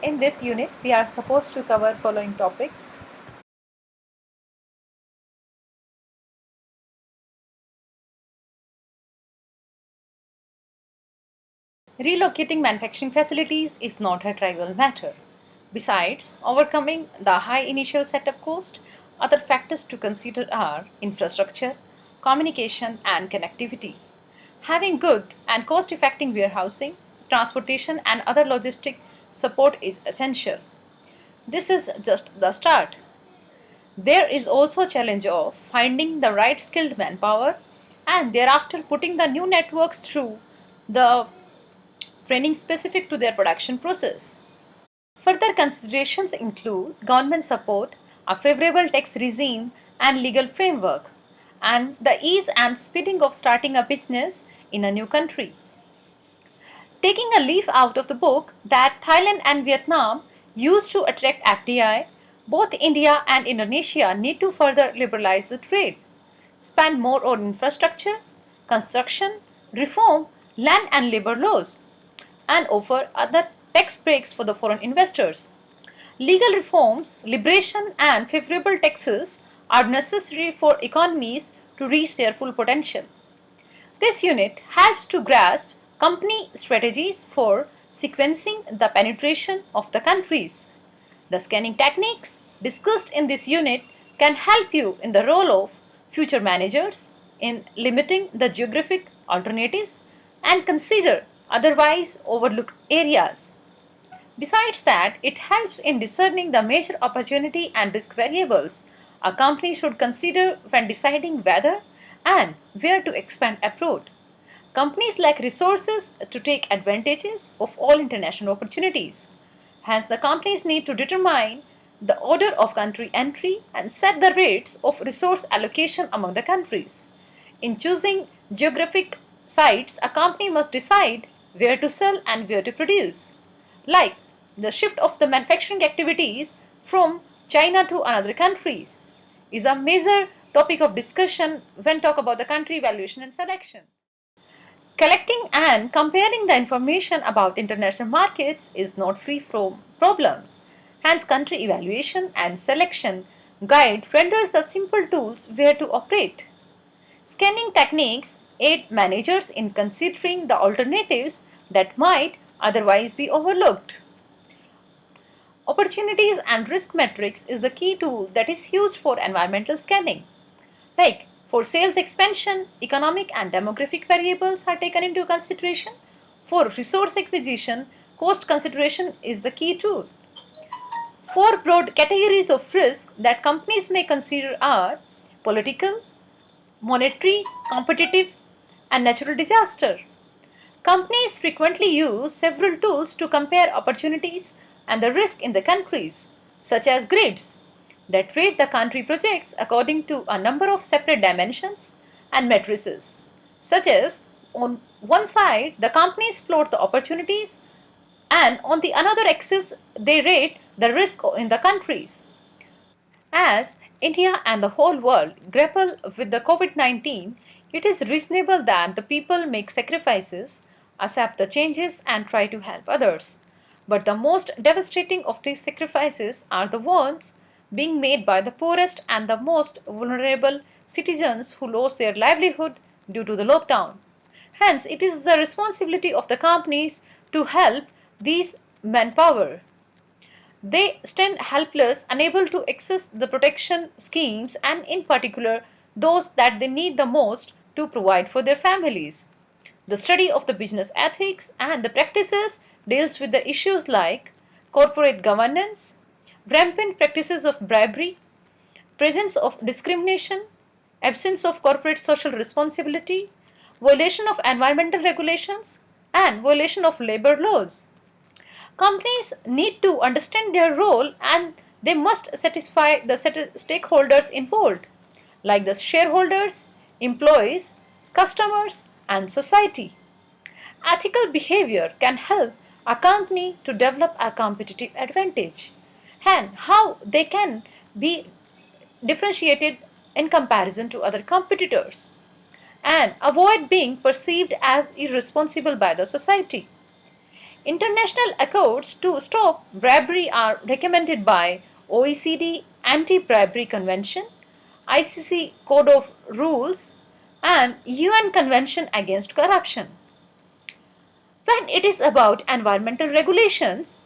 In this unit, we are supposed to cover following topics. Relocating manufacturing facilities is not a trivial matter. Besides overcoming the high initial setup cost, other factors to consider are infrastructure, communication, and connectivity. Having good and cost-effective warehousing, transportation, and other logistic support is essential. This is just the start. There is also a challenge of finding the right skilled manpower and thereafter putting the new networks through the training specific to their production process. Further considerations include government support, a favorable tax regime and legal framework, and the ease and speeding of starting a business in a new country. Taking a leaf out of the book that Thailand and Vietnam used to attract FDI, both India and Indonesia need to further liberalize the trade, spend more on infrastructure, construction, reform land and labor laws, and offer other tax breaks for the foreign investors. Legal reforms, liberation, and favorable taxes are necessary for economies to reach their full potential. This unit helps to grasp company strategies for sequencing the penetration of the countries. The scanning techniques discussed in this unit can help you in the role of future managers in limiting the geographic alternatives and consider otherwise overlooked areas. Besides that, it helps in discerning the major opportunity and risk variables a company should consider when deciding whether and where to expand abroad. Companies lack resources to take advantages of all international opportunities. Hence, the companies need to determine the order of country entry and set the rates of resource allocation among the countries. In choosing geographic sites, a company must decide where to sell and where to produce. Like the shift of the manufacturing activities from China to another countries is a major topic of discussion when talk about the country evaluation and selection. Collecting and comparing the information about international markets is not free from problems. Hence, country evaluation and selection guide renders the simple tools where to operate. Scanning techniques aid managers in considering the alternatives that might otherwise be overlooked. Opportunities and risk metrics is the key tool that is used for environmental scanning. Like for sales expansion, economic and demographic variables are taken into consideration. For resource acquisition, cost consideration is the key tool. Four broad categories of risk that companies may consider are political, monetary, competitive, and natural disaster. Companies frequently use several tools to compare opportunities and the risk in the countries, such as grids that rate the country projects according to a number of separate dimensions and matrices, such as on one side the companies plot the opportunities and on the another axis they rate the risk in the countries. As India and the whole world grapple with the COVID-19, it is reasonable that the people make sacrifices, accept the changes, and try to help others. But the most devastating of these sacrifices are the ones being made by the poorest and the most vulnerable citizens who lost their livelihood due to the lockdown. Hence, it is the responsibility of the companies to help these manpower. They stand helpless, unable to access the protection schemes and in particular those that they need the most to provide for their families. The study of the business ethics and the practices deals with the issues like corporate governance, rampant practices of bribery, presence of discrimination, absence of corporate social responsibility, violation of environmental regulations, and violation of labor laws. Companies need to understand their role and they must satisfy the stakeholders involved, like the shareholders, employees, customers, and society. Ethical behavior can help a company to develop a competitive advantage and how they can be differentiated in comparison to other competitors and avoid being perceived as irresponsible by the society. International accords to stop bribery are recommended by OECD Anti-Bribery Convention, ICC Code of Rules, and UN Convention Against Corruption. When it is about environmental regulations,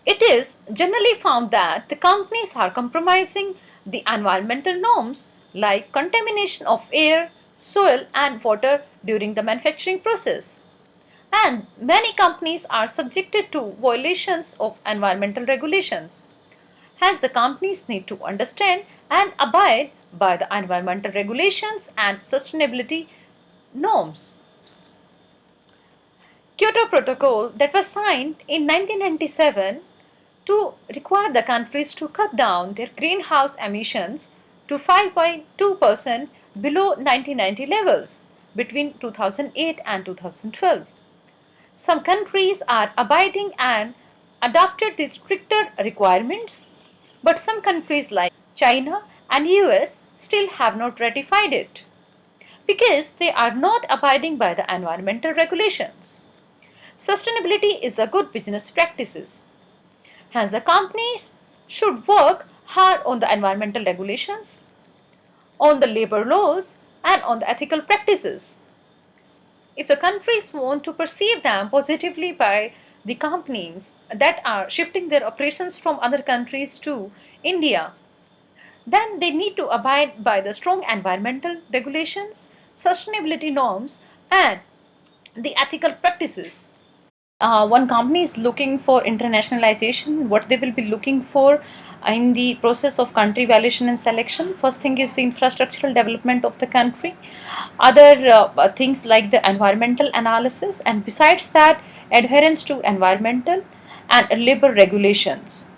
it is generally found that the companies are compromising the environmental norms like contamination of air, soil, and water during the manufacturing process. And many companies are subjected to violations of environmental regulations. Hence, the companies need to understand and abide by the environmental regulations and sustainability norms. Kyoto Protocol that was signed in 1997 to require the countries to cut down their greenhouse emissions to 5.2% below 1990 levels between 2008 and 2012. Some countries are abiding and adopted the stricter requirements, but some countries like China and US still have not ratified it because they are not abiding by the environmental regulations. Sustainability is a good business practices. Hence, the companies should work hard on the environmental regulations, on the labor laws, and on the ethical practices. If the countries want to perceive them positively by the companies that are shifting their operations from other countries to India, then they need to abide by the strong environmental regulations, sustainability norms, and the ethical practices. One company is looking for internationalization, what they will be looking for in the process of country evaluation and selection. First thing is the infrastructural development of the country, other things like the environmental analysis, and besides that, adherence to environmental and labor regulations.